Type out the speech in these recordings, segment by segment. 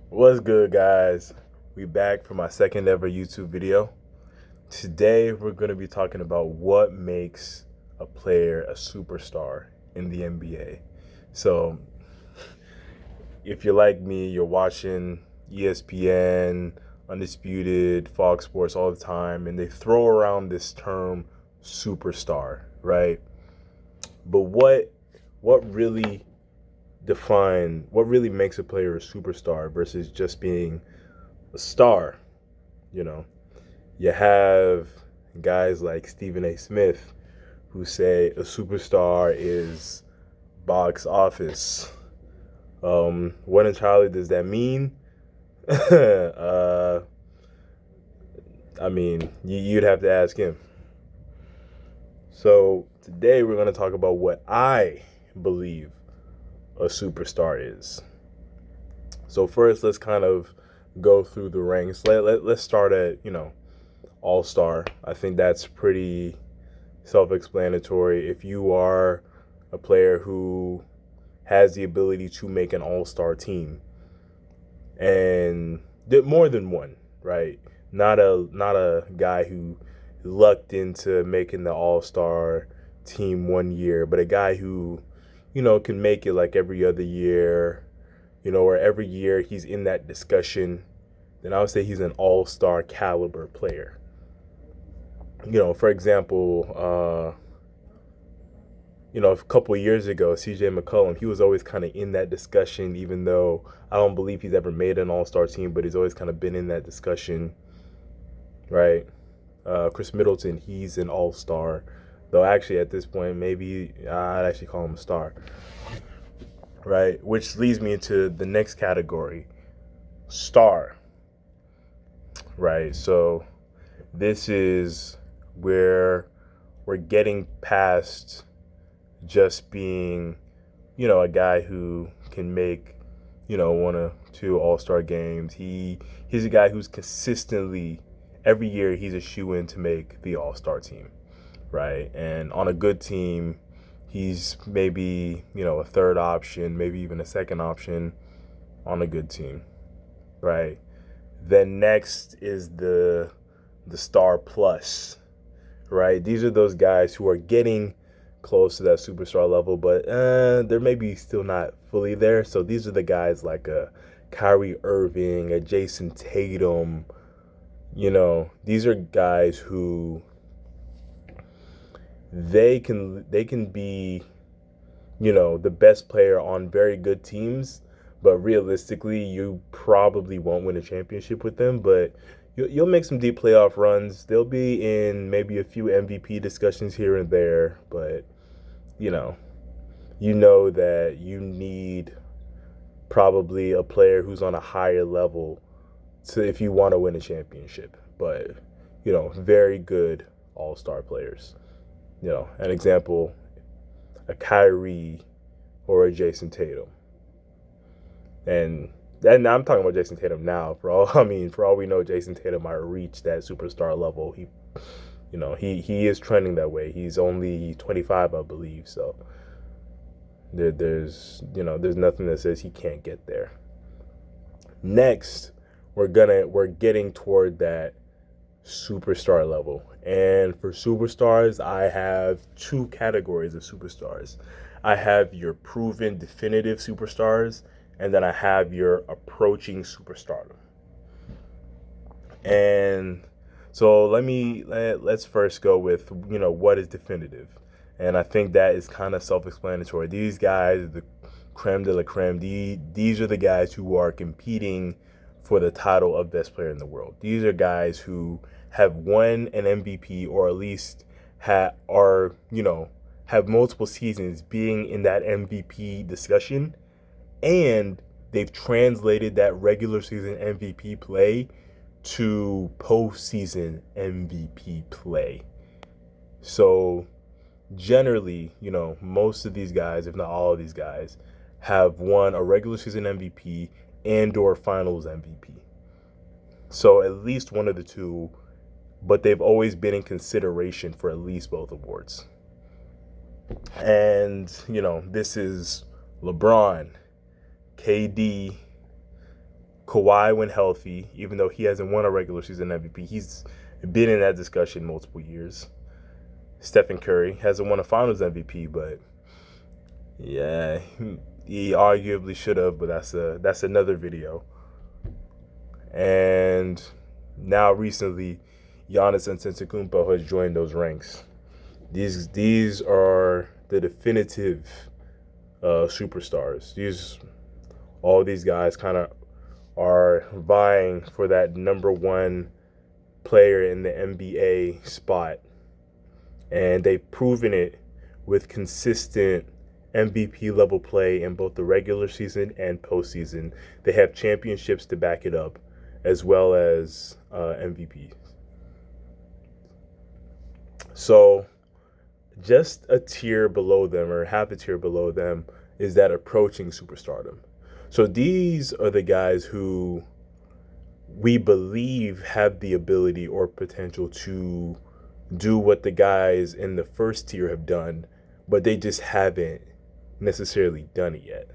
What's good, guys? We back for my second ever YouTube video. Today we're going to be talking about what makes a player a superstar in the NBA. So, if you're like me, you're watching ESPN, Undisputed, Fox Sports all the time, and they throw around this term superstar, right? But what really what really makes a player a superstar versus just being a star, you know? You have guys like Stephen A. Smith who say a superstar is box office. What entirely does that mean? uh, I mean, you'd have to ask him. So today we're going to talk about what I believe a superstar is. So first, let's kind of go through the ranks. Let's start at, all-star. I think that's pretty self-explanatory. If you are a player who has the ability to make an all-star team, and more than one, right? Not a guy who lucked into making the all-star team one year, but a guy who, can make it like every other year, or every year he's in that discussion, then I would say he's an all-star caliber player. For example, a couple of years ago, CJ McCollum, he was always kind of in that discussion, even though I don't believe he's ever made an all-star team, but he's always kind of been in that discussion, right? Chris Middleton, he's an all-star, though actually at this point, maybe I'd actually call him a star, right? Which leads me into the next category, star, right? So this is where we're getting past just being, a guy who can make, one or two all-star games. He's a guy who's consistently every year he's a shoe-in to make the all-star team, right? And on a good team, he's maybe, a third option, maybe even a second option on a good team, right? Then next is the star plus, right? These are those guys who are getting close to that superstar level, but they're maybe still not fully there. So these are the guys like a Kyrie Irving, a Jason Tatum. These are guys who they can be, the best player on very good teams, but realistically, you probably won't win a championship with them. But you'll make some deep playoff runs. They'll be in maybe a few MVP discussions here and there, but you know, that you need probably a player who's on a higher level to if you want to win a championship. But very good all-star players. An example, a Kyrie or a Jason Tatum. And I'm talking about Jason Tatum now. For all we know, Jason Tatum might reach that superstar level. He is trending that way. He's only 25, I believe. So there's nothing that says he can't get there. Next, we're getting toward that superstar level. And for superstars, I have two categories of superstars. I have your proven definitive superstars, and then I have your approaching superstardom. And so let's first go with what is definitive. And I think that is kind of self-explanatory. These guys, the creme de la creme, these are the guys who are competing for the title of best player in the world. These are guys who have won an MVP, or at least have multiple seasons being in that MVP discussion, and they've translated that regular season MVP play to postseason MVP play. So generally, most of these guys, if not all of these guys, have won a regular season MVP and/or finals MVP. So at least one of the two, but they've always been in consideration for at least both awards. And, this is LeBron, KD, Kawhi when healthy, even though he hasn't won a regular season MVP, he's been in that discussion multiple years. Stephen Curry hasn't won a Finals MVP, but yeah, he arguably should have, but that's another video. And now recently, Giannis Antetokounmpo has joined those ranks. These are the definitive superstars. All these guys kind of are vying for that number one player in the NBA spot, and they've proven it with consistent MVP level play in both the regular season and postseason. They have championships to back it up, as well as MVPs. So just a tier below them, or half a tier below them, is that approaching superstardom. So these are the guys who we believe have the ability or potential to do what the guys in the first tier have done, but they just haven't necessarily done it yet.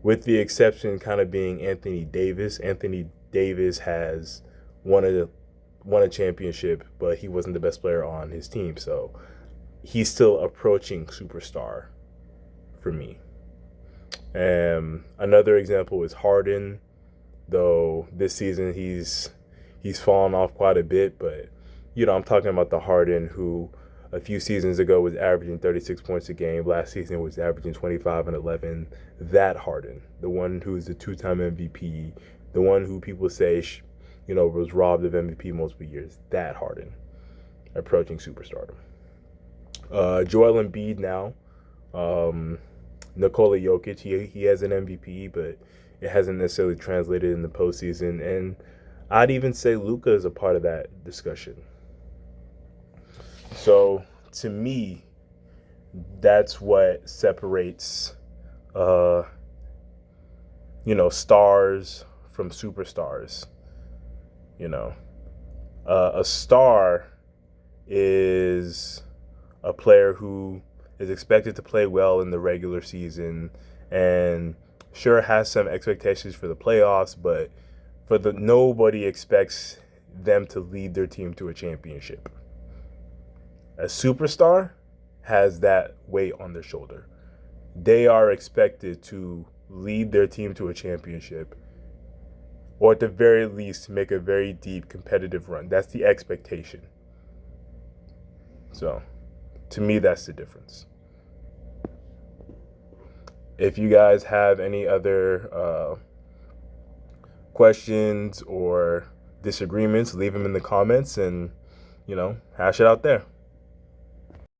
With the exception kind of being Anthony Davis. Anthony Davis has won a championship, but he wasn't the best player on his team. So he's still approaching superstar for me. Another example is Harden, though this season he's fallen off quite a bit, but I'm talking about the Harden who a few seasons ago was averaging 36 points a game. Last season was averaging 25 and 11. That Harden, the one who's the two-time MVP, the one who people say, was robbed of MVP multiple years. That Harden, approaching superstardom. Joel Embiid now. Nikola Jokic, he has an MVP, but it hasn't necessarily translated in the postseason. And I'd even say Luka is a part of that discussion. So to me, that's what separates, stars from superstars. A star is a player who is expected to play well in the regular season and sure has some expectations for the playoffs, but nobody expects them to lead their team to a championship. A superstar has that weight on their shoulder. They are expected to lead their team to a championship, or at the very least make a very deep competitive run. That's the expectation. So to me, that's the difference. If you guys have any other questions or disagreements, leave them in the comments and, hash it out there.